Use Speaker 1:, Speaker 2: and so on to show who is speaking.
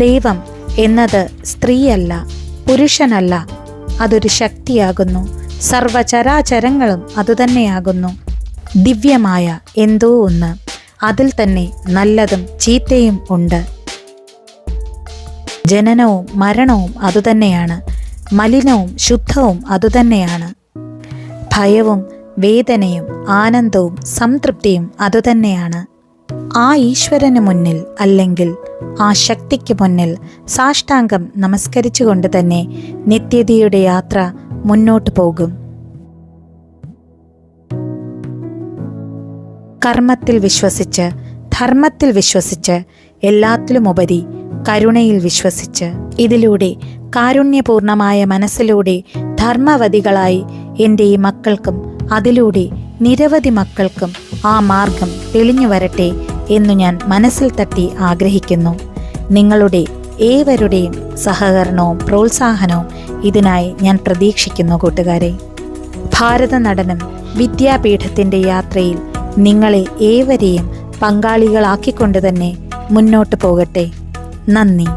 Speaker 1: ദൈവം എന്നത് സ്ത്രീയല്ല, പുരുഷനല്ല, അതൊരു ശക്തിയാകുന്നു. സർവചരാചരങ്ങളും അതുതന്നെയാകുന്നു. ദിവ്യമായ എന്തോ ഒന്ന്, അതിൽ തന്നെ നല്ലതും ചീത്തയും ഉണ്ട്. ജനനവും മരണവും അതുതന്നെയാണ്, മലിനവും ശുദ്ധവും അതുതന്നെയാണ്. ഭയവും വേദനയും ആനന്ദവും സംതൃപ്തിയും അതുതന്നെയാണ്. ആ ഈശ്വരന് മുന്നിൽ അല്ലെങ്കിൽ ആ ശക്തിക്ക് മുന്നിൽ സാഷ്ടാംഗം നമസ്കരിച്ചുകൊണ്ട് തന്നെ നിത്യതയുടെ യാത്ര മുന്നോട്ടു പോകും. കർമ്മത്തിൽ വിശ്വസിച്ച്, ധർമ്മത്തിൽ വിശ്വസിച്ച്, എല്ലാത്തിലുമുപരി കരുണയിൽ വിശ്വസിച്ച്, ഇതിലൂടെ കാരുണ്യപൂർണമായ മനസ്സിലൂടെ ധർമ്മവതികളായി എൻ്റെ ഈ മക്കൾക്കും അതിലൂടെ നിരവധി മക്കൾക്കും ആ മാർഗം തെളിഞ്ഞു വരട്ടെ എന്നു ഞാൻ മനസ്സിൽ തട്ടി ആഗ്രഹിക്കുന്നു. നിങ്ങളുടെ ഏവരുടെയും സഹകരണവും പ്രോത്സാഹനവും ഇതിനായി ഞാൻ പ്രതീക്ഷിക്കുന്നു. കൂട്ടുകാരെ, ഭാരത നടനം വിദ്യാപീഠത്തിൻ്റെ യാത്രയിൽ നിങ്ങളെ ഏവരെയും പങ്കാളികളാക്കിക്കൊണ്ട് തന്നെ മുന്നോട്ട് പോകട്ടെ. നന്ദി.